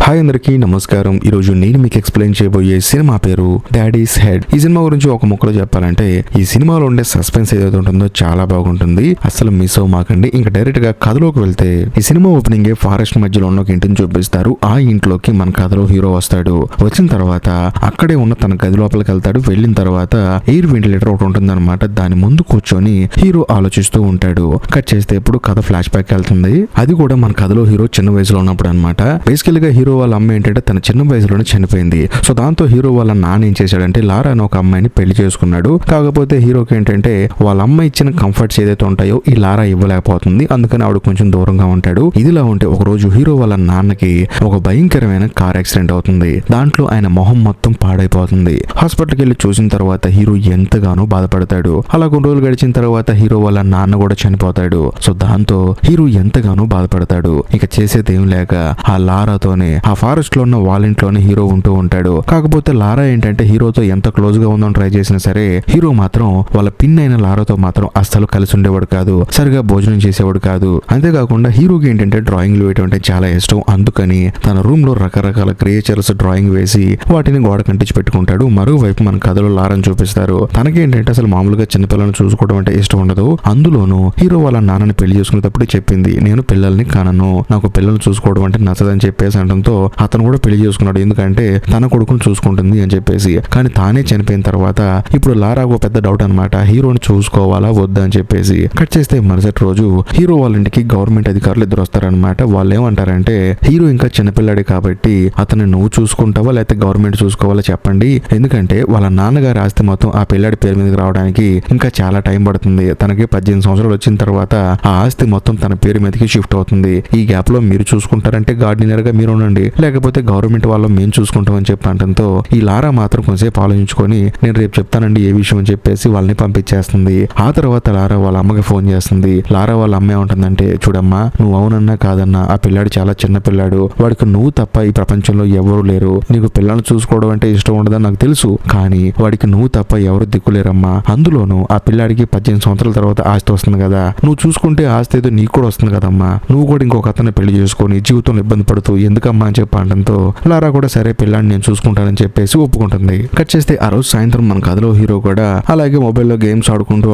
Hi అందరికీ నమస్కారం. ఈరోజు నేను మీకు ఎక్స్ప్లెయిన్ చేయబోయే సినిమా పేరు డాడీస్ హెడ్. ఈ సినిమా గురించి ఒక ముక్కలో చెప్పాలంటే ఈ సినిమాలో ఉండే సస్పెన్స్ ఏదైతే ఉంటుందో చాలా బాగుంటుంది. అసలు మిస్ అవ్వమాకండి. ఇంకా డైరెక్ట్ గా కథలోకి వెళ్తే ఈ సినిమా ఓపెనింగ్ ఫారెస్ట్ మధ్యలో ఉన్న ఒక ఇంటిని చూపిస్తారు. ఆ ఇంట్లోకి మన కథలో హీరో వస్తాడు. వచ్చిన తర్వాత అక్కడే ఉన్న తన గది లోపలికి వెళ్తాడు. వెళ్ళిన తర్వాత ఎయిర్ వెంటిలేటర్ ఒకటి ఉంటుందన్నమాట. దాని ముందు కూర్చొని హీరో ఆలోచిస్తూ ఉంటాడు. కట్ చేస్తే ఇప్పుడు కథ ఫ్లాష్ బ్యాక్ వెళ్తుంది. అది కూడా మన కథలో హీరో చిన్న వయసులో ఉన్నప్పుడు అనమాట. బేసికల్ గా హీరో వాళ్ళ అమ్మ ఏంటంటే తన చిన్న వయసులోనే చనిపోయింది. సో దాంతో హీరో వాళ్ళ నాన్న ఏం చేశాడంటే లారా అని ఒక అమ్మాయిని పెళ్లి చేసుకున్నాడు. కాకపోతే హీరోకి ఏంటంటే వాళ్ళ అమ్మ ఇచ్చిన కంఫర్ట్స్ ఏదైతే ఉంటాయో ఈ లారా ఇవ్వలేకపోతుంది. అందుకని ఆవిడ కొంచెం దూరంగా ఉంటాడు. ఇదిలా ఉంటే ఒక రోజు హీరో వాళ్ళ నాన్నకి ఒక భయంకరమైన కార్ యాక్సిడెంట్ అవుతుంది. దాంట్లో ఆయన మొహం మొత్తం పాడైపోతుంది. హాస్పిటల్కి వెళ్ళి చూసిన తర్వాత హీరో ఎంతగానో బాధపడతాడు. అలా కొన్ని రోజులు గడిచిన తర్వాత హీరో వాళ్ళ నాన్న కూడా చనిపోతాడు. సో దాంతో హీరో ఎంతగానో బాధపడతాడు. ఇక చేసేది ఏం లేక ఆ లారాతోనే ఆ ఫారెస్ట్ లో ఉన్న వాళ్ళ ఇంట్లోనే హీరో ఉంటూ ఉంటాడు. కాకపోతే లారా ఏంటంటే హీరోతో ఎంత క్లోజ్ గా ఉందని ట్రై చేసినా సరే హీరో మాత్రం వాళ్ళ పిన్ అయిన లారాతో మాత్రం అస్సలు కలిసి ఉండేవాడు కాదు. సరిగా భోజనం చేసేవాడు కాదు. అంతేకాకుండా హీరోకి ఏంటంటే డ్రాయింగ్లు వేయటం అంటే చాలా ఇష్టం. అందుకని తన రూమ్ లో రకరకాల క్రియేచర్స్ డ్రాయింగ్ వేసి వాటిని గోడ కంటించి పెట్టుకుంటాడు. మరోవైపు మన కథలో లారాని చూపిస్తారు. తనకేంటంటే అసలు మామూలుగా చిన్నపిల్లలను చూసుకోవడం అంటే ఇష్టం ఉండదు. అందులోనూ హీరో వాళ్ళ నాన్నని పెళ్లి చేసుకునేటప్పుడు చెప్పింది, నేను పిల్లల్ని కనను, నాకు పిల్లల్ని చూసుకోవడం అంటే నచ్చదని చెప్పేసి అనడంతో అతను కూడా పెళ్లి చేసుకున్నాడు. ఎందుకంటే తన కొడుకుని చూసుకుంటుంది అని చెప్పేసి. కానీ తానే చనిపోయిన తర్వాత ఇప్పుడు లారాకు పెద్ద డౌట్ అనమాట, హీరోని చూసుకోవాలా వద్దా అని చెప్పేసి. కట్ చేస్తే మరుసటి రోజు హీరో వాళ్ళ ఇంటికి గవర్నమెంట్ అధికారులు ఇద్దరు వస్తారనమాట. వాళ్ళు ఏమంటారంటే హీరో ఇంకా చిన్నపిల్లాడే కాబట్టి అతను నువ్వు చూసుకుంటావా లేకపోతే గవర్నమెంట్ చూసుకోవాలా చెప్పండి. ఎందుకంటే వాళ్ళ నాన్నగారి ఆస్తి మొత్తం ఆ పిల్లాడి పేరు మీదకి రావడానికి ఇంకా చాలా టైం పడుతుంది. తనకి 18 సంవత్సరాలు వచ్చిన తర్వాత ఆ ఆస్తి మొత్తం తన పేరు మీదకి షిఫ్ట్ అవుతుంది. ఈ గ్యాప్ లో మీరు చూసుకుంటారంటే గార్డినర్ గా మీరు ఉండండి, లేకపోతే గవర్నమెంట్ వాళ్ళు మేము చూసుకుంటామని చెప్పి అనడంతో ఈ లారా మాత్రం కొంచెంసేపు ఆలోచించుకొని నేను రేపు చెప్తానండి ఏ విషయం అని చెప్పేసి వాళ్ళని పంపించేస్తుంది. ఆ తర్వాత లారా వాళ్ళ అమ్మకి ఫోన్ చేస్తుంది. లారా వాళ్ళ అమ్మ ఏమంటుందంటే, చూడమ్మా నువ్వు అవునన్నా కాదన్నా ఆ పిల్లాడు చాలా చిన్న పిల్లాడు, వాడికి నువ్వు తప్ప ఈ ప్రపంచంలో ఎవరు లేరు. నీకు పిల్లల్ని చూసుకోవడం అంటే ఇష్టం ఉండదని నాకు తెలుసు, కానీ వాడికి నువ్వు తప్ప ఎవరు దిక్కులేరమ్మా. అందులోనూ ఆ పిల్లాడికి 18 సంవత్సరాల తర్వాత ఆస్తి వస్తుంది కదా, నువ్వు చూసుకుంటే ఆస్తి ఏదో నీకు కూడా వస్తుంది కదమ్మా. నువ్వు కూడా ఇంకొక అతన్ని పెళ్లి చేసుకొని జీవితంలో ఇబ్బంది పడుతూ ఎందుకమ్మా అని చెప్పి అనడంతో లారా కూడా సరే పిల్లాడిని నేను చూసుకుంటానని చెప్పేసి ఒప్పుకుంటుంది. కట్ చేస్తే ఆ రోజు సాయంత్రం మన కథలో హీరో కూడా అలాగే మొబైల్లో గేమ్స్ ఆడుకుంటూ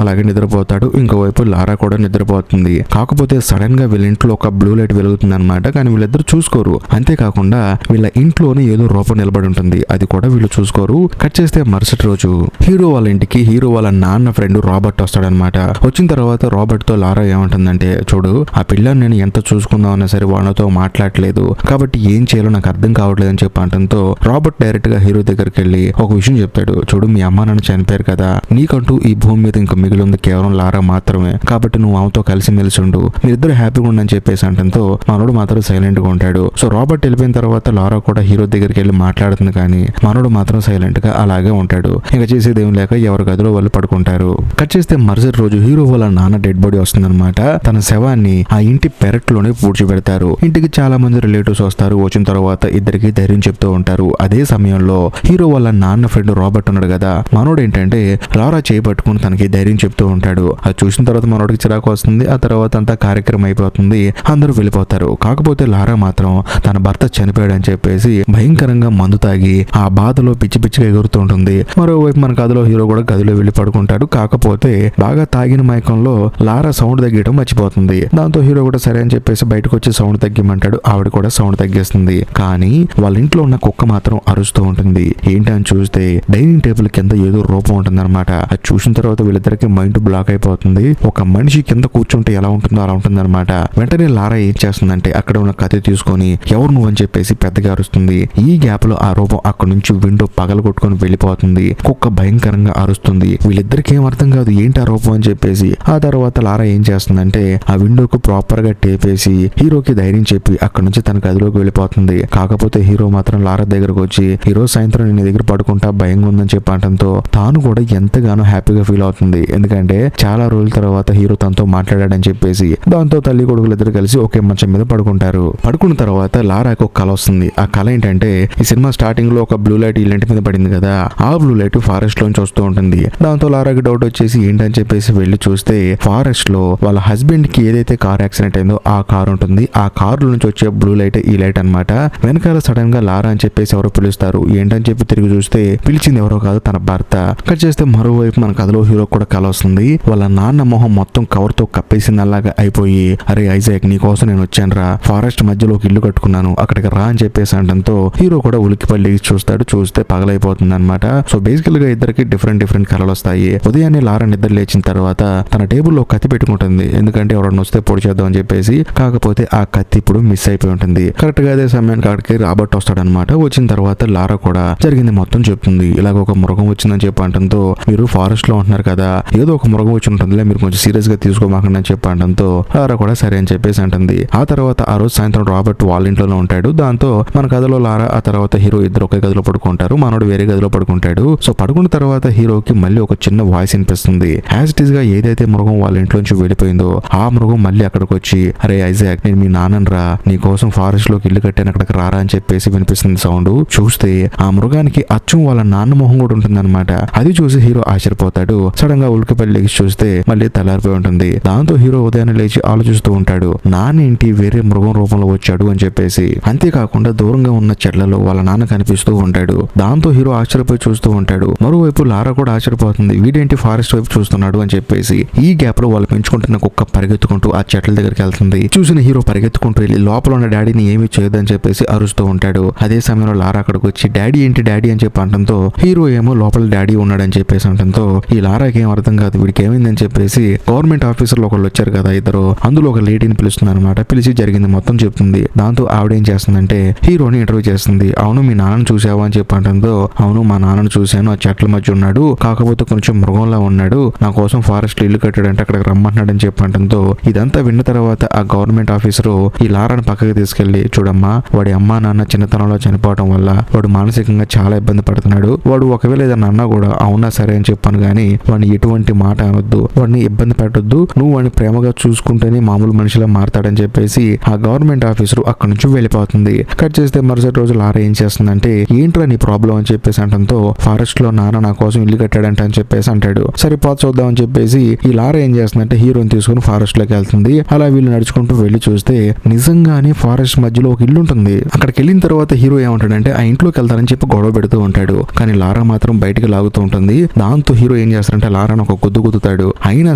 అలాగే నిద్రపోతాడు. ఇంకోవైపు లారా కూడా నిద్రపోతుంది. కాకపోతే సడన్ గా వీళ్ళ ఇంట్లో ఒక బ్లూ లైట్ వెలుగుతుంది అనమాట. కానీ వీళ్ళిద్దరు చూసుకోరు. అంతేకాకుండా వీళ్ళ ఇంట్లోనే ఏదో రూపం నిలబడి ఉంటుంది, అది కూడా వీళ్ళు చూసుకోరు. కట్ చేస్తే మరుసటి రోజు హీరో వాళ్ళ ఇంటికి హీరో వాళ్ళ నాన్న ఫ్రెండ్ రాబర్ట్ వస్తాడనమాట. వచ్చిన తర్వాత రాబర్ట్ తో లారా ఏమంటుందంటే, చూడు ఆ పిల్లని నేను ఎంత చూసుకుందామన్నా సరే వాళ్ళతో మాట్లాడలేదు, కాబట్టి ఏం చేయాలో నాకు అర్థం కావట్లేదు అని చెప్పి అంటంతో రాబర్ట్ డైరెక్ట్ గా హీరో దగ్గరికి వెళ్ళి ఒక విషయం చెప్తాడు. చూడు మీ అమ్మ నాన్న చనిపోయారు కదా, నీకంటూ ఈ భూమి మీద ఇంకా మిగిలి ఉంది కేవలం లారా మాత్రమే, కాబట్టి నువ్వు ఆమెతో కలిసి మెలిసి ఉండు, మీరిద్దరు హ్యాపీగా ఉండని చెప్పేసి అంటంతో మనోడు మాత్రం సైలెంట్ గా ఉంటాడు. సో రాబర్ట్ వెళ్ళిపోయిన తర్వాత లారా కూడా హీరో దగ్గరికి వెళ్ళి మాట్లాడుతుంది, కానీ మనోడు మాత్రం సైలెంట్ గా అలాగే ఉంటాడు. ఇంకా చేసేది ఏం లేక ఎవరి గదిలో వాళ్ళు పడుకుంటారు. కట్ చేస్తే మరుసటి రోజు హీరో వాళ్ళ నాన్న డెడ్ బాడీ వస్తుందన్నమాట. తన శవాన్ని ఆ ఇంటి పెరట్లోనే పూడ్చిపెడతారు. ఇంటికి చాలా మంది రిలేటివ్స్ వస్తారు. వచ్చిన తర్వాత ఇద్దరికి ధైర్యం చెప్తూ ఉంటారు. అదే సమయంలో హీరో వాళ్ళ నాన్న ఫ్రెండ్ రాబర్ట్ ఉన్నాడు కదా, మనోడు ఏంటంటే లారా చేపట్టుకుని తనకి ధైర్యం చెప్తూ ఉంటాడు. అది చూసిన తర్వాత మనోడికి చిరాకు వస్తుంది. ఆ తర్వాత అంతా కార్యక్రమం అయిపోతుంది, అందరూ వెళ్ళిపోతారు. కాకపోతే లారా మాత్రం తన భర్త చనిపోయాడని చెప్పేసి భయంకరంగా మందు తాగి ఆ బాధలో పిచ్చి పిచ్చిగా ఎగురుతూ ఉంటుంది. మరోవైపు మన కథలో హీరో కూడా గదిలో వెళ్ళి పడుకుంటాడు. కాకపోతే బాగా తాగిన మైకంలో లారా సౌండ్ తగ్గడం మర్చిపోతుంది. దాంతో హీరో కూడా సరే అని చెప్పేసి బయటకు వచ్చి సౌండ్ తగ్గిమంటాడు. ఆవిడ కూడా సౌండ్ తగ్గేస్తుంది. కానీ వాళ్ళ ఇంట్లో ఉన్న కుక్క మాత్రం అరుస్తూ ఉంటుంది. ఏంటని చూస్తే డైనింగ్ టేబుల్ కింద ఏదో రూపం ఉంటుంది అనమాట. అది చూసిన తర్వాత వీళ్ళిద్దరికి మైండ్ బ్లాక్ అయిపోతుంది. ఒక మనిషి కింద కూర్చుంటే ఎలా ఉంటుందో అలా ఉంటుంది అనమాట. వెంటనే లారా ఏం చేస్తుందంటే అక్కడ ఉన్న కత్తి తీసుకొని ఎవరు నువ్వు అని చెప్పేసి పెద్దగా అరుస్తుంది. ఈ గ్యాప్ లో ఆ రూపం అక్కడ నుంచి విండో పగలగొట్టుకొని వెళ్ళిపోతుంది. కుక్క భయంకరంగా అరుస్తుంది. వీళ్ళిద్దరికి ఏం అర్థం కాదు ఏంటి ఆ రూపం అని చెప్పేసి. ఆ తర్వాత లారా ఏం చేస్తుందంటే ఆ విండోకు ప్రాపర్ గా టేపేసి హీరోకి ధైర్యం చెప్పి అక్కడ నుంచి తన గదిలోకి వెళ్ళిపోతుంది. కాకపోతే హీరో మాత్రం లారా దగ్గరకు వచ్చి ఈరోజు సాయంత్రం నేను దగ్గర పడుకుంటా భయంగా ఉందని చెప్పి అనడంతో తాను కూడా ఎంతగానో హ్యాపీగా ఫీల్ అవుతుంది. ఎందుకంటే చాలా రోజుల తర్వాత హీరో తనతో మాట్లాడాడని చెప్పేసి. దాంతో తల్లి కొడుకులు ఇద్దరు కలిసి ఒకే మంచం మీద పడుకుంటారు. పడుకున్న తర్వాత లారాకు ఒక కల వస్తుంది. ఆ కల ఏంటంటే ఈ సినిమా స్టార్టింగ్ లో ఒక బ్లూ లైట్ ఇల్లంటి మీద పడింది కదా, ఆ బ్లూ లైట్ ఫారెస్ట్ లోంచి వస్తూ ఉంటుంది. దాంతో లారాకి డౌట్ వచ్చేసి ఏంటని చెప్పేసి వెళ్లి చూస్తే ఫారెస్ట్ లో వాళ్ళ హస్బెండ్ కి ఏదైతే కార్ యాక్సిడెంట్ అయిందో ఆ కార్ ఉంటుంది. ఆ కార్ నుంచి వచ్చే బ్లూ లైట్ ఈ ఈ లైట్ అన్నమాట. వెనకాల సడన్ గా లారా అని చెప్పేసి ఎవరో పిలుస్తారు. ఏంటని చెప్పి తిరిగి చూస్తే పిలిచింది ఎవరో కాదు, తన భర్త. కట్ చేస్తే మరోవైపు మన కథలో హీరో కూడా కల వస్తుంది. వాళ్ళ నాన్న మొహం మొత్తం కవర్ తో కప్పేసింది అలాగా అయిపోయి, అరే ఐజాక్ నీ కోసం నేను వచ్చాను రా, ఫారెస్ట్ మధ్యలోకి ఇల్లు కట్టుకున్నాను, అక్కడికి రా అని చెప్పేసి అనడంతో హీరో కూడా ఉలిక్కిపల్లి చూస్తాడు. చూస్తే పగలైపోతుంది అనమాట. సో బేసికల్ గా ఇద్దరికి డిఫరెంట్ కలలు వస్తాయి. ఉదయాన్నే లారా నిద్ర లేచిన తర్వాత తన టేబుల్లో కత్తి పెట్టుకుంటుంది. ఎందుకంటే ఎవరైనా వస్తే పొడి చేద్దాం అని చెప్పేసి. కాకపోతే ఆ కత్తి ఇప్పుడు మిస్ అయిపోయి ఉంటుంది. కరెక్ట్ గా అదే సమయానికి అక్కడికి రాబర్ట్ వస్తాడనమాట. వచ్చిన తర్వాత లారా కూడా జరిగింది మొత్తం చెప్తుంది. ఇలాగ ఒక మృగం వచ్చిందని చెప్పి అంటంతో, మీరు ఫారెస్ట్ లో ఉంటున్నారు కదా, ఏదో ఒక మృగం వచ్చి ఉంటుందిలే, మీరు కొంచెం సీరియస్ గా తీసుకోమాకండి అని చెప్పి అంటంతో లారా కూడా సరే అని చెప్పేసి అంటుంది. ఆ తర్వాత ఆ రోజు సాయంత్రం రాబర్ట్ వాళ్ళ ఇంట్లోనే ఉంటాడు. దాంతో మన కథలో లారా ఆ తర్వాత హీరో ఇద్దరు ఒకే గదిలో పడుకుంటారు. మనోడు వేరే గదిలో పడుకుంటాడు. సో పడుకున్న తర్వాత హీరోకి మళ్ళీ ఒక చిన్న వాయిస్ వినిపిస్తుంది. యాజ్ ఇట్ ఈస్ గా ఏదైతే మృగం వాళ్ళ ఇంట్లోంచి వెళ్ళిపోయిందో ఆ మృగం మళ్ళీ అక్కడికి వచ్చి, అరే ఐజాక్ నేను మీ నాన్నని రా, నీ కోసం ఫారెస్ట్ లోకి ఇల్లు కట్టాను, అక్కడికి రారా అని చెప్పేసి వినిపిస్తుంది సౌండ్. చూస్తే ఆ మృగానికి అచ్చం వాళ్ళ నాన్న మొహం కూడా ఉంటుంది అనమాట. అది చూసి హీరో ఆశ్చర్యపోతాడు. సడన్ గా ఉలికిపల్లి లేచి చూస్తే మళ్ళీ తెల్లారిపోయి ఉంటుంది. దాంతో హీరో ఉదయాన్నే లేచి ఆలోచిస్తూ ఉంటాడు, నాన్నేంటి వేరే మృగం రూపంలో వచ్చాడు అని చెప్పేసి. అంతేకాకుండా దూరంగా ఉన్న చెట్లలో వాళ్ళ నాన్న కనిపిస్తూ ఉంటాడు. దాంతో హీరో ఆశ్చర్యపోయి చూస్తూ ఉంటాడు. మరోవైపు లారా కూడా ఆశ్చర్యపోతుంది, వీడేంటి ఫారెస్ట్ వైపు చూస్తున్నాడు అని చెప్పేసి. ఈ గ్యాప్ లో వాళ్ళు పెంచుకుంటున్న కుక్క పరిగెత్తుకుంటూ ఆ చెట్ల దగ్గరికి వెళ్తుంది. చూసిన హీరో పరిగెత్తుకుంటూ వెళ్ళి లోపల ఉన్న డాడీని ఏమీ చేయొద్దని చెప్పేసి అరుస్తూ ఉంటాడు. అదే సమయంలో లారా అక్కడికి వచ్చి డాడీ ఏంటి డాడీ అని చెప్పి అంటంతో హీరో ఏమో లోపల డాడీ ఉన్నాడని చెప్పేసి అంటంతో ఈ లారాకి ఏం అర్థం కాదు, వీడికి ఏమైందని చెప్పేసి గవర్నమెంట్ ఆఫీసర్లు ఒకళ్ళు వచ్చారు కదా ఇద్దరు, అందులో ఒక లేడీని పిలుస్తున్నారు అనమాట. పిలిచి జరిగింది మొత్తం చెప్తుంది. దాంతో ఆవిడ ఏం చేస్తుందంటే హీరోని ఇంటర్వ్యూ చేస్తుంది. అవును మీ నాన్నను చూసావా అని చెప్పి అంటంతో, అవును మా నాన్నను చూశాను, ఆ చెట్ల మధ్య ఉన్నాడు, కాకపోతే కొంచెం మృగంలా ఉన్నాడు, నా కోసం ఫారెస్ట్ ఇల్లు కట్టాడంటే అక్కడికి రమ్మంటున్నాడు అని చెప్పి అంటంతో ఇదంతా విన్న తర్వాత ఆ గవర్నమెంట్ ఆఫీసరు ఈ లారాను పక్కకి తీసుకెళ్లి, చూడమ్మా వాడి అమ్మా నాన్న చిన్నతనంలో చనిపోవడం వల్ల వాడు మానసికంగా చాలా ఇబ్బంది పడుతున్నాడు, వాడు ఒకవేళ ఏదన్నా అన్నా కూడా అవునా సరే అని చెప్పాను కానీ వాడిని ఎటువంటి మాట అనొద్దు, వాడిని ఇబ్బంది పెట్టొద్దు, నువ్వు వాడిని ప్రేమగా చూసుకుంటేనే మామూలు మనిషిలా మారతాడని చెప్పేసి ఆ గవర్నమెంట్ ఆఫీసర్ అక్కడి నుంచి వెళ్ళిపోతుంది. కట్ చేస్తే మరుసటి రోజు లారా ఏం చేస్తుందంటే, ఏంట్రా నీ ప్రాబ్లం అని చెప్పేసి అంటంతో, ఫారెస్ట్ లో నాన్న నా కోసం ఇల్లు కట్టాడంట అని చెప్పేసి అంటాడు. సరే పోత చూద్దాం అని చెప్పేసి ఈ లారా ఏం చేస్తుందంటే హీరోని తీసుకుని ఫారెస్ట్ లోకి వెళ్తుంది. అలా వీళ్ళు నడుచుకుంటూ వెళ్ళి చూస్తే నిజంగానే ఫారెస్ట్ మధ్యలో ఒక ఇల్లు ఉంటుంది. అక్కడికి వెళ్ళిన తర్వాత హీరో ఏమంటాడంటే ఆ ఇంట్లోకి వెళ్తారని చెప్పి గొడవ పెడుతూ ఉంటాడు. కానీ లారా మాత్రం బయటికి లాగుతూ ఉంటుంది. దాంతో హీరో ఏం చేస్తాడంటే లారాను ఒక గుద్దుతాడు. అయినా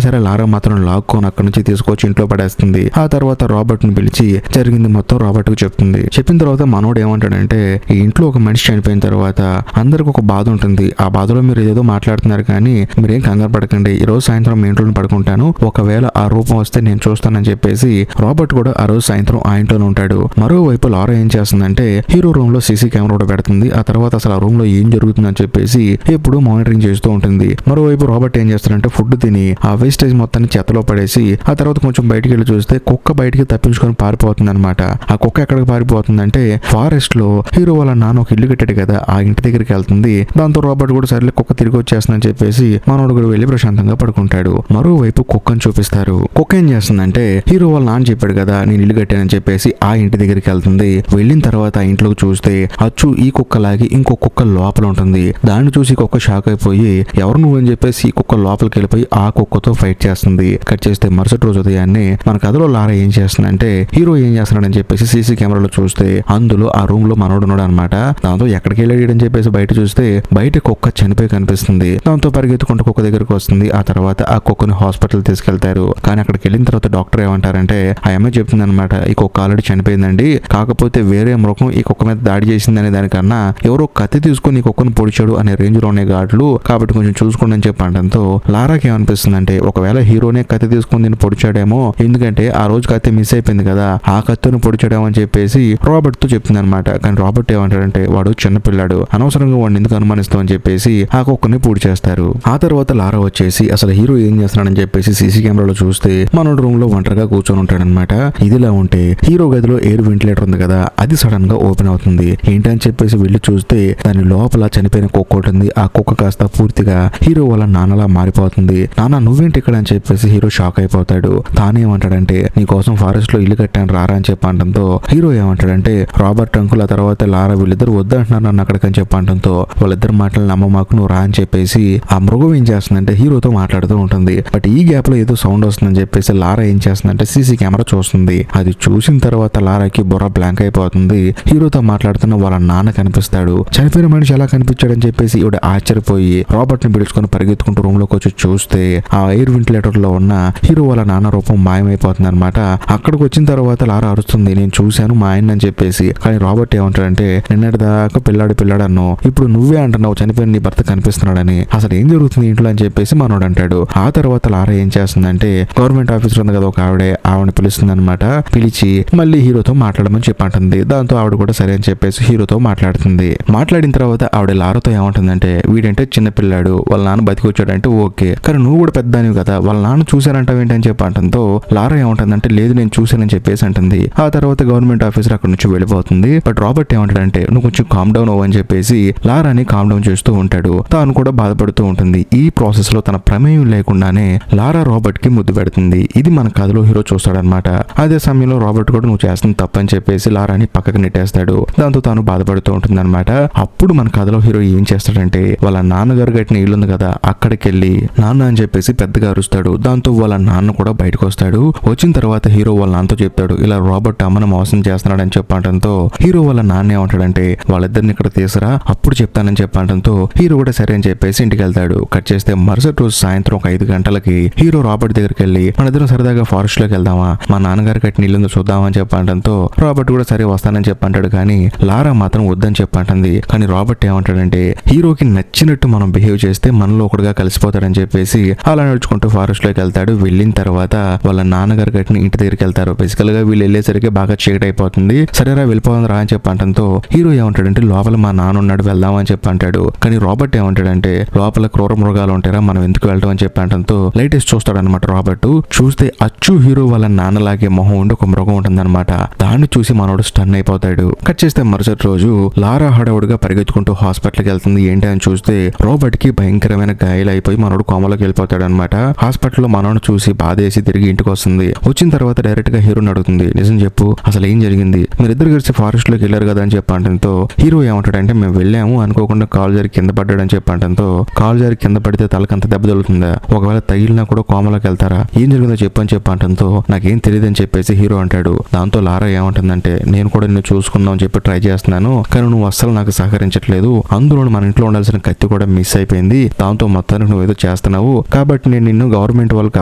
సరే లారా మాత్రం లాక్కొని అక్కడి నుంచి తీసుకొచ్చి ఇంట్లో పడేస్తుంది. ఆ తర్వాత రాబర్ట్ ని పిలిచి జరిగింది మొత్తం రాబర్ట్ కు చెప్తుంది. చెప్పిన తర్వాత మనోడు ఏమంటాడంటే, ఈ ఇంట్లో ఒక మనిషి చనిపోయిన తర్వాత అందరికి ఒక బాధ ఉంటుంది, ఆ బాధలో మీరు ఏదో మాట్లాడుతున్నారు కానీ మీరేం కంగారు పడకండి, ఈ రోజు సాయంత్రం మీ ఇంట్లో పడుకుంటాను, ఒకవేళ ఆ రూపం వస్తే నేను చూస్తానని చెప్పేసి రాబర్ట్ కూడా ఆ రోజు సాయంత్రం ఆ ఇంట్లోనే ఉంటాడు. మరోవైపు లారా ఏం చేస్తుందంటే హీరో రూమ్ లో సీసీ కెమెరా కూడా పెడుతుంది. ఆ తర్వాత అసలు ఆ రూమ్ లో ఏం జరుగుతుందని చెప్పేసి ఎప్పుడు మానిటరింగ్ చేస్తూ ఉంటుంది. మరోవైపు రాబర్ట్ ఏం చేస్తాడంటే ఫుడ్ తిని ఆ వేస్టేజ్ మొత్తాన్ని చెత్తలో పడేసి ఆ తర్వాత కొంచెం బయటికి వెళ్ళి చూస్తే కుక్క బయటికి తప్పించుకొని పారిపోతుంది అనమాట. ఆ కుక్క ఎక్కడికి పారిపోతుందంటే ఫారెస్ట్ లో హీరో వాళ్ళ నాన్న ఒక ఇల్లు కట్టాడు కదా ఆ ఇంటి దగ్గరికి వెళ్తుంది. దాంతో రాబర్ట్ కూడా సర్లే కుక్క తిరిగి వచ్చేస్తుందని చెప్పేసి మనోడు కూడా వెళ్ళి ప్రశాంతంగా పడుకుంటాడు. మరోవైపు కుక్కను చూపిస్తారు. కుక్క ఏం చేస్తుందంటే హీరో వాళ్ళ నాన్న చెప్పాడు కదా నేను ఇల్లు కట్టానని చెప్పేసి ఆ ఇంటి దగ్గరికి వెళ్తుంది. వెళ్ళిన తర్వాత ఆ ఇంట్లోకి చూస్తే అచ్చు ఈ కుక్కలాగి ఇంకో కుక్క లోపల ఉంటుంది. దాన్ని చూసి కుక్క షాక్ అయిపోయి ఎవరు నువ్వు అని చెప్పేసి ఈ కుక్క లోపలికి వెళ్ళిపోయి ఆ కుక్కతో ఫైట్ చేస్తుంది. కట్ చేస్తే మరుసటి రోజు ఉదయాన్నే మన కథలో లారా ఏం చేస్తుందంటే హీరో ఏం చేస్తున్నాడని చెప్పేసి సీసీ కెమెరాలో చూస్తే అందులో ఆ రూమ్ లో మనోడు ఉన్నాడు అనమాట. దాంతో ఎక్కడికి వెళ్ళాడు అని చెప్పేసి బయట చూస్తే బయట కుక్క చనిపోయి కనిపిస్తుంది. దాంతో పరిగెత్తుకుంటూ కుక్క దగ్గరికి వస్తుంది. ఆ తర్వాత ఆ కుక్కని హాస్పిటల్ తీసుకెళ్తారు. కానీ అక్కడికి వెళ్ళిన తర్వాత డాక్టర్ ఏమంటారంటే ఆ అమ్మాయి చెప్తుంది అనమాట, ఈ కుక్క ఆల్రెడీ చనిపోయిందండి, కాకపోతే వేరే మృగం ఈ కుక్క మీద దాడి చేసిందనే దానికన్నా ఎవరో కత్తి తీసుకుని ఈ కుక్కను పొడిచాడు అనే రేంజ్ లో ఉన్నాయి ఘాట్లు, కాబట్టి కొంచెం చూసుకోండి అని చెప్పడంతో లారాకి ఏమనిపిస్తుందంటే ఒకవేళ హీరోనే కత్తి తీసుకుని దీన్ని పొడిచాడేమో, ఎందుకంటే ఆ రోజు కత్తి మిస్ అయిపోయింది కదా ఆ కత్తిని పొడిచాడేమో అని చెప్పేసి రాబర్ట్ తో చెప్తుంది అనమాట. కానీ రాబర్ట్ ఏమంటాడంటే వాడు చిన్నపిల్లాడు, అనవసరంగా వాడిని ఎందుకు అనుమానిస్తాం అని చెప్పేసి ఆ కుక్కని పూడి చేస్తారు. ఆ తర్వాత లారా వచ్చేసి అసలు హీరో ఏం చేస్తున్నాడని చెప్పేసి సీసీ కెమెరాలో చూస్తే మనోడు రూమ్ లో ఒంటరిగా కూర్చొని ఉంటాడనమాట. ఇదిలా ఉంటే హీరో గదిలో ఎయిర్ వెంటిలేటర్ ఉంది కదా అది సడన్ గా ఓపెన్ అవుతుంది. ఏంటని చెప్పేసి వెళ్ళి చూస్తే దాని లోపల చనిపోయిన కుక్క ఉంటుంది. ఆ కుక్క కాస్త పూర్తిగా హీరో వాళ్ళ నాన్నలా మారిపోతుంది. నాన్న నువ్వేంటి ఇక్కడ అని చెప్పేసి హీరో షాక్ అయిపోతాడు. తానేమంటాడంటే నీ కోసం ఫారెస్ట్ లో ఇల్లు కట్టాను రారా అని చెప్పడంతో హీరో ఏమంటాడంటే రాబర్ట్ అంకుల్ ఆ తర్వాత లారా వీళ్ళిద్దరు వద్దంటున్నారు నన్ను అక్కడికని చెప్పడంతో వాళ్ళిద్దరు మాటలు నమ్మమాకు నువ్వు రా అని చెప్పేసి ఆ మృగం ఏం చేస్తుందంటే హీరోతో మాట్లాడుతూ ఉంటుంది. బట్ ఈ గ్యాప్ లో ఏదో సౌండ్ వస్తుందని చెప్పేసి లారా ఏం చేస్తుందంటే సీసీ కెమెరా చూస్తుంది. అది చూసిన తర్వాత లారాకి బుర్ర బ్లాంక్ అయిపోతుంది. హీరోతో మాట్లాడుతున్న వాళ్ళ నాన్న కనిపిస్తాడు. చనిపోయిన మనిషి ఎలా కనిపించాడని చెప్పేసి ఈవిడ ఆశ్చర్యపోయి రాబర్ట్ ని పిలుచుకొని పరిగెత్తుకుంటూ రూమ్ లోకి వచ్చి చూస్తే ఆ ఎయిర్ వెంటిలేటర్ లో ఉన్న హీరో వాళ్ళ నాన్న రూపం మాయమైపోతుంది అనమాట. అక్కడికి వచ్చిన తర్వాత లారా అరుస్తుంది, నేను చూశాను మా ఆయన అని చెప్పేసి. కానీ రాబర్ట్ ఏమంటాడంటే, నిన్నటి దాకా పిల్లాడు అన్నావు, ఇప్పుడు నువ్వే అంటున్నావు చనిపోయిన నీ భర్త కనిపిస్తున్నాడని, అసలు ఏం జరుగుతుంది ఇంట్లో అని చెప్పేసి మనోడు అంటాడు. ఆ తర్వాత లారా ఏం చేస్తుందంటే గవర్నమెంట్ ఆఫీసర్ ఉంది కదా ఒక ఆవిడని పిలుస్తుంది అనమాట. పిలిచి మళ్ళీ హీరోతో మాట్లాడమని చెప్పంటుంది. దాంతో ఆవిడ కూడా సరే అని చెప్పేసి హీరోతో మాట్లాడుతుంది. మాట్లాడిన తర్వాత ఆవిడ లారాతో ఏమంటుందంటే, వీడంటే చిన్న పిల్లాడు, వాళ్ళ నాన్న బతికొచ్చాడంటే ఓకే, కానీ నువ్వు కూడా పెద్దనివి కదా, వాళ్ళ నాన్న చూశానంటావు ఏంటని చెప్పి అంటంతో లారా ఏమంటుందంటే, లేదు నేను చూశానని చెప్పేసి అంటుంది. ఆ తర్వాత గవర్నమెంట్ ఆఫీసర్ అక్కడ నుంచి వెళ్ళిపోతుంది. బట్ రాబర్ట్ ఏమంటాడంటే, నువ్వు కొంచెం కామ్ డౌన్ అవ్వని చెప్పేసి లారాని కామ్ డౌన్ చేస్తూ ఉంటాడు. తాను కూడా బాధపడుతూ ఉంటుంది. ఈ ప్రాసెస్ లో తన ప్రమేయం లేకుండానే లారా రాబర్ట్ కి ముద్దు పెడుతుంది. ఇది మన కథలో హీరో చూస్తాడనమాట. అదే సమయంలో రాబర్ట్ కూడా నువ్వు చేస్తున్న తప్పని చెప్పేసి లారాని పక్కకు నెట్టేస్తాడు. దాంతో తాను బాధపడుతూ ఉంటుంది అనమాట. అప్పుడు మన కథలో హీరో ఏం చేస్తాడంటే, వాళ్ళ నాన్నగారు కట్టిన ఇల్లుంది కదా అక్కడికి వెళ్ళి నాన్న అని చెప్పేసి పెద్దగా అరుస్తాడు. దాంతో వాళ్ళ నాన్న కూడా బయటకు వస్తాడు. వచ్చిన తర్వాత హీరో వాళ్ళ నాన్నతో చెప్తాడు, ఇలా రాబర్ట్ అమ్మను మోసం చేస్తున్నాడని చెప్పడంతో హీరో వాళ్ళ నాన్న ఏమంటాడంటే, వాళ్ళిద్దరిని ఇక్కడ తీసురా అప్పుడు చెప్తానని చెప్పడంతో హీరో కూడా సరే అని చెప్పేసి ఇంటికి వెళ్తాడు. కట్ చేస్తే మరుసటి రోజు సాయంత్రం ఒక 5 గంటలకి హీరో రాబర్ట్ దగ్గరికి వెళ్ళి, మన ఇద్దరం సరదాగా ఫారెస్ట్ లోకి వెళ్దామా, మా నాన్నగారు కట్టిన ఇల్లు చూద్దామని చెప్పడంతో రాబర్ట్ కూడా సరే వస్తానని చెప్పంటాడు. కానీ లారా మాత్రం వద్దని చెప్పంటుంది. కానీ రాబర్ట్ ఏమంటాడంటే, హీరోకి నచ్చినట్టు మనం బిహేవ్ చేస్తే మనలో ఒకటిగా కలిసిపోతాడని చెప్పేసి అలా నడుచుకుంటూ ఫారెస్ట్ లోకి వెళ్తాడు. వెళ్ళిన తర్వాత వాళ్ళ నాన్నగారు కట్టిన ఇంటి దగ్గరికి వెళ్తారు. బేసికల్ గా వీళ్ళు వెళ్ళేసరికి బాగా చీకటి అయిపోతుంది. సరేరా వెళ్ళిపోదాం రా అని చెప్పంటంతో హీరో ఏమంటాడంటే, లోపల మా నాన్న ఉన్నాడు వెళ్దామని చెప్పంటాడు. కానీ రాబర్ట్ ఏమంటాడంటే, లోపల క్రూర మృగాలు ఉంటారా మనం ఎందుకు వెళ్ళటం అని చెప్పంటంతో లైట్ వేసి చూస్తాడు అనమాట. రాబర్ట్ చూస్తే అచ్చు హీరో వాళ్ళ నాన్నలాగే మొహం ఉండి ఒక మృగం ఉంటుందన్నమాట. దాన్ని చూసి మనోడు స్టన్ అయిపోతాడు. కట్ చేస్తే మరుసటి రోజు లారా హడావుడిగా పరిగెత్తుకుంటూ హాస్పిటల్కి వెళ్తుంది. ఏంటి అని చూస్తే రాబర్ట్ కి భయంకరమైన గాయాలు అయిపోయి మనోడు కోమలోకి వెళ్ళిపోతాడు అనమాట. హాస్పిటల్లో మనోడు చూసి బాధేసి తిరిగి ఇంటికి వస్తుంది. వచ్చిన తర్వాత డైరెక్ట్ గా హీరోని అడుగుతుంది, నిజం చెప్పు అసలు ఏం జరిగింది, మీరిద్దరు కలిసి ఫారెస్ట్ లోకి వెళ్ళారు కదా అని చెప్పంటంతో హీరో ఏమంటాడంటే, మేము వెళ్ళాము అనుకోకుండా కాలు జారి కింద పడ్డాడని చెప్పంటంతో, కాలు జారి కింద పడితే తలకంత దెబ్బ తగులుతుందా, ఒకవేళ తగిలినా కూడా కోమలోకి వెళ్తారా, ఏం జరిగిందో చెప్పని చెప్పంటంతో నాకేం తెలియదని చెప్పేసి హీరో అంటాడు. దాంతో లారా ఏమంటుందంటే, నేను కూడా నిన్ను చూసుకుందాం అని చెప్పి ట్రై చేస్తున్నాను, కానీ నువ్వు అస్సలు నాకు సహకరించట్లేదు, అందులో మన ఇంట్లో ఉండాల్సిన కత్తి కూడా మిస్ అయిపోయింది, దాంతో మొత్తానికి నువ్వు ఏదో చేస్తున్నావు కాబట్టి నేను నిన్ను గవర్నమెంట్ వాళ్ళకి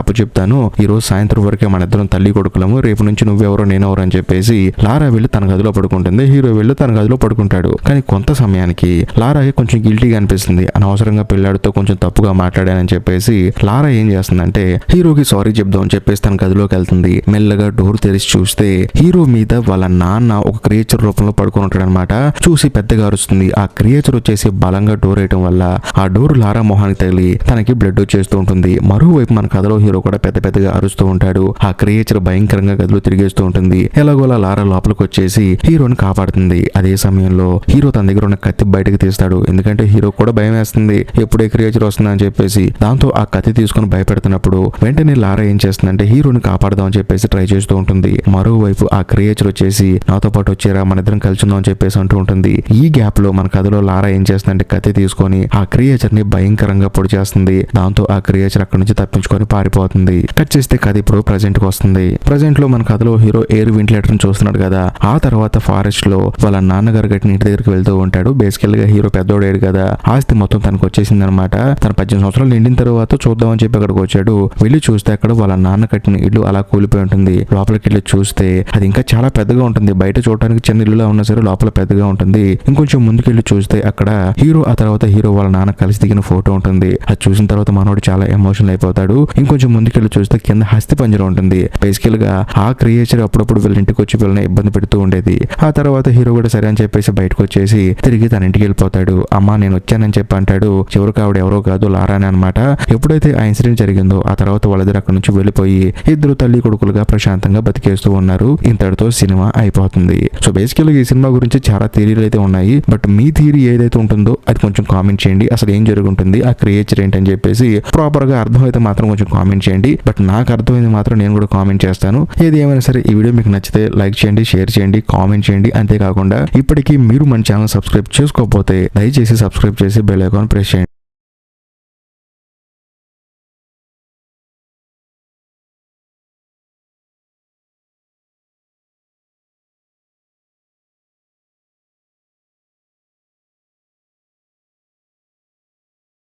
అప్పచెప్తాను, ఈ రోజు సాయంత్రం వరకే మన ఇద్దరం తల్లి కొడుకులము, రేపు నుంచి నువ్వెవరో నేనెవరో అని చెప్పేసి లారా వెళ్ళి తన గదిలో పడుకుంటుంది. హీరో వెళ్ళి తన గదిలో పడుకుంటాడు. కానీ కొంత సమయానికి లారాకి కొంచెం గిల్టీగా అనిపిస్తుంది. అనవసరంగా పిల్లాడితో కొంచెం తప్పుగా మాట్లాడానని చెప్పేసి లారా ఏం చేస్తుందంటే, హీరోకి సారీ చెప్దాం అని చెప్పేసి తన గదిలోకి వెళ్తుంది. మెల్లగా డోర్ తెరిచి చూస్తే హీరో మీద వాళ్ళ నాన్న ఒక క్రియేచర్ రూపంలో పడుకొని ఉంటాడు అనమాట. చూసి పెద్దగా అరుస్తుంది. ఆ క్రియేచర్ వచ్చేసి బలంగా డోర్ వేయటం వల్ల ఆ డోర్ లారా మొహానికి తగిలి తనకి బ్లడ్ వచ్చేస్తూ ఉంటుంది. మరోవైపు మన కథలో హీరో కూడా పెద్దగా అరుస్తూ ఉంటాడు. ఆ క్రియేచర్ భయంకరంగా గదిలో తిరిగేస్తూ ఉంటుంది. ఎలాగోలా లారా లోపలికి వచ్చేసి హీరోని కాపాడుతుంది. అదే సమయంలో హీరో తన దగ్గర ఉన్న కత్తి బయటకు తీస్తాడు. ఎందుకంటే హీరో కూడా భయం వేస్తుంది, ఎప్పుడే క్రియేచర్ వస్తుందా అని చెప్పేసి. దాంతో ఆ కత్తి తీసుకుని భయపెడుతున్నప్పుడు వెంటనే లారా ఏం చేస్తుందంటే హీరోని కాపాడదాం అని చెప్పేసి ట్రై చేస్తూ ఉంటుంది. మరోవైపు ఆ క్రియేచర్ వచ్చేసి నాతో పాటు వచ్చారా మన ఇద్దరం కలిసి ఉందాం అని చెప్పేసి అంటూ ఉంటుంది. ఈ గ్యాప్ లో మన కథలో లారా ఏం చేస్తుందంటే కత్తి తీసుకొని ఆ క్రియేచర్ ని భయంకరంగా పొడి చేస్తుంది. దాంతో ఆ క్రియేచర్ అక్కడి నుంచి తప్పించుకొని పారిపోతుంది. కట్ చేస్తే కథ ఇప్పుడు ప్రజెంట్ కి వస్తుంది. ప్రజెంట్ లో మన కథలో హీరో ఎయిర్ వెంటిలేటర్ ని చూస్తున్నాడు కదా. ఆ తర్వాత ఫారెస్ట్ లో వాళ్ళ నాన్నగారు గట్టిన ఇంటి దగ్గరికి వెళ్తూ ఉంటాడు. బేసికల్ గా హీరో పెద్దోడేడు కదా, ఆస్తి మొత్తం తనకు వచ్చేసింది అనమాట. తన 18 సంవత్సరాలు నిండిన తర్వాత చూద్దామని చెప్పి అక్కడికి వచ్చాడు. వెళ్ళి చూస్తే అక్కడ వాళ్ళ నాన్న కట్టిన ఇల్లు అలా కూలిపోయి ఉంటుంది. లోపలికి వెళ్ళి చూస్తే అది ఇంకా చాలా పెద్దగా ఉంటుంది. బయట చూడడానికి చిన్న ఇల్లులా ఉన్నా సరే లోపల పెద్దగా ఉంటుంది. ఇంకొంచెం ముందుకెళ్ళి చూస్తే అక్కడ హీరో ఆ తర్వాత హీరో వాళ్ళ నాన్న కలిసి దిగిన ఫోటో ఉంటుంది. అది చూసిన తర్వాత మనోడు చాలా ఎమోషనల్ అయిపోతాడు. ఇంకొంచెం ముందుకెళ్ళి చూస్తే కింద హస్తి పంజరం ఉంటుంది. బేసికల్ గా ఆ క్రియేచర్ అప్పుడప్పుడు వీళ్ళ ఇంటికి వచ్చి వీళ్ళని ఇబ్బంది పెడుతూ ఉండేది. ఆ తర్వాత హీరో కూడా సరే అని చెప్పేసి బయటకు వచ్చేసి తిరిగి తన ఇంటికి వెళ్ళిపోతాడు. అమ్మా నేను వచ్చానని చెప్పి అంటాడు. చివరికి ఆవిడ ఎవరో కాదు లారానే అనమాట. ఎప్పుడైతే ఆ ఇన్సిడెంట్ జరిగిందో ఆ తర్వాత వాళ్ళిద్దరు అక్కడ నుంచి వెళ్ళిపోయి ఇద్దరు తల్లి కొడుకులుగా ప్రశాంతంగా బతికేస్తూ ఉన్నారు. ఇంతటితో సినిమా అయిపోతుంది. సో బేసికల్ ఈ సినిమా గురించి చాలా థియరీలు అయితే ఉన్నాయి. బట్ మీ థియరీ ఏదైతే ఉంటుందో అది కొంచెం కామెంట్ చేయండి. అసలు ఏం జరుగుతుంది, ఆ క్రియేచర్ ఏంటని చెప్పేసి ప్రాపర్ గా అర్థమైతే మాత్రం కొంచెం కామెంట్ చేయండి. బట్ నాకు అర్థమైంది మాత్రం నేను కూడా కామెంట్ చేస్తాను. ఏది ఏమైనా సరే ఈ వీడియో మీకు నచ్చితే లైక్ చేయండి, షేర్ చేయండి, కామెంట్ చేయండి. అంతేకాకుండా ఇప్పటికీ మీరు మన ఛానల్ సబ్స్క్రైబ్ చేసుకోకపోతే దయచేసి సబ్స్క్రైబ్ చేసి బెల్ ఐకాన్ ప్రెస్ చేయండి.